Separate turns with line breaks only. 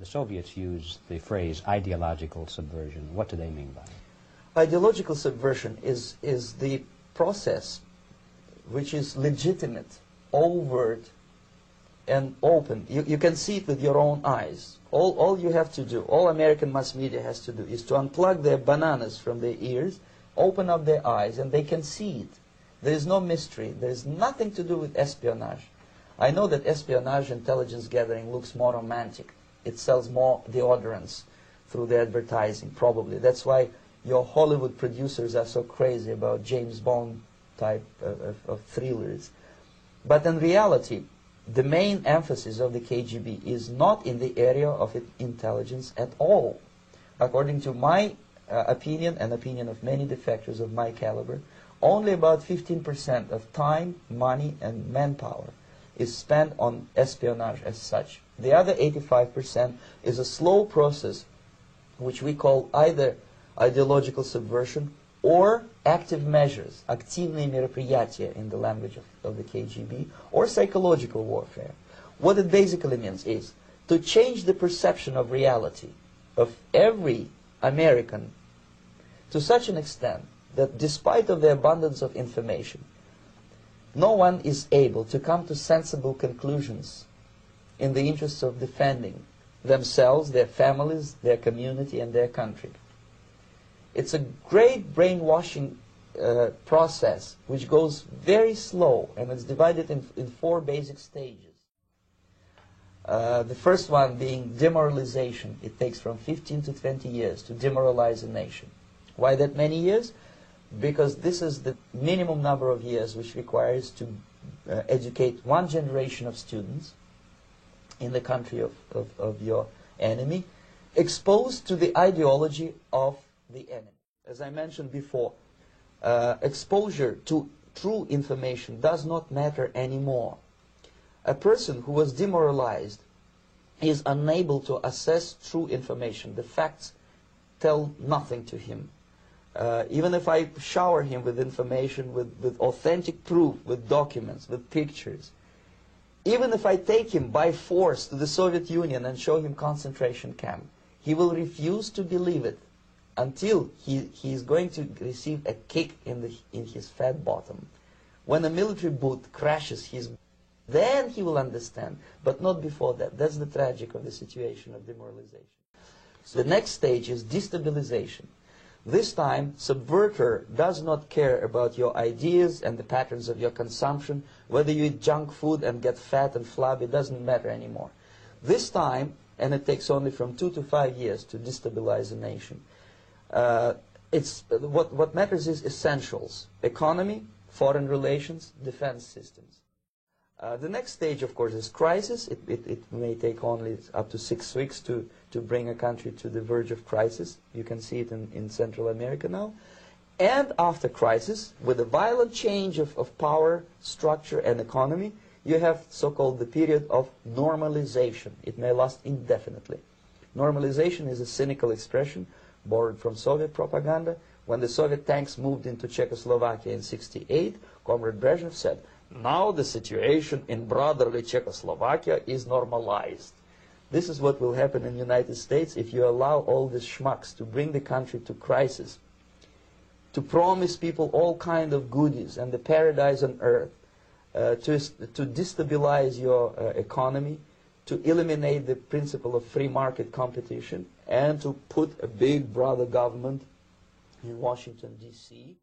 The Soviets use the phrase ideological subversion. What do they mean by it?
Ideological subversion is the process which is legitimate, overt, and open. You can see it with your own eyes. All you have to do, all American mass media has to do, is to unplug their bananas from their ears, open up their eyes, and they can see it. There is no mystery. There is nothing to do with espionage. I know that espionage, intelligence gathering, looks more romantic. It sells more deodorants through the advertising, probably. That's why your Hollywood producers are so crazy about James Bond type of thrillers. But in reality, the main emphasis of the KGB is not in the area of intelligence at all. According to my opinion and opinion of many defectors of my caliber, only about 15% of time, money, and manpower is spent on espionage as such. The other 85% is a slow process which we call either ideological subversion or active measures, активные мероприятия in the language of the KGB, or psychological warfare. What it basically means is to change the perception of reality of every American to such an extent that despite of the abundance of information, no one is able to come to sensible conclusions in the interests of defending themselves, their families, their community, and their country. It's a great brainwashing process which goes very slow, and it's divided in 4 basic stages. The first one being demoralization. It takes from 15 to 20 years to demoralize a nation. Why that many years? Because this is the minimum number of years which requires to educate one generation of students in the country of your enemy, exposed to the ideology of the enemy. As I mentioned before, exposure to true information does not matter anymore. A person who was demoralized is unable to assess true information. The facts tell nothing to him. Even if I shower him with information, with authentic proof, with documents, with pictures, even if I take him by force to the Soviet Union and show him concentration camp, he will refuse to believe it until he is going to receive a kick in his fat bottom. When a military boot crashes then he will understand, but not before that. That's the tragic of the situation of demoralization. So the next stage is destabilization. This time, subverter does not care about your ideas and the patterns of your consumption. Whether you eat junk food and get fat and flabby, doesn't matter anymore. This time, and it takes only from 2 to 5 years to destabilize a nation, what matters is essentials: economy, foreign relations, defense systems. The next stage, of course, is crisis. It may take only up to 6 weeks to bring a country to the verge of crisis. You can see it in Central America now. And after crisis, with a violent change of power, structure, and economy, you have so-called the period of normalization. It may last indefinitely. Normalization is a cynical expression borrowed from Soviet propaganda. When the Soviet tanks moved into Czechoslovakia in '68, Comrade Brezhnev said, "Now the situation in brotherly Czechoslovakia is normalized." This is what will happen in the United States if you allow all these schmucks to bring the country to crisis, to promise people all kind of goodies and the paradise on earth, to destabilize your economy, to eliminate the principle of free market competition, and to put a big brother government in Washington, D.C.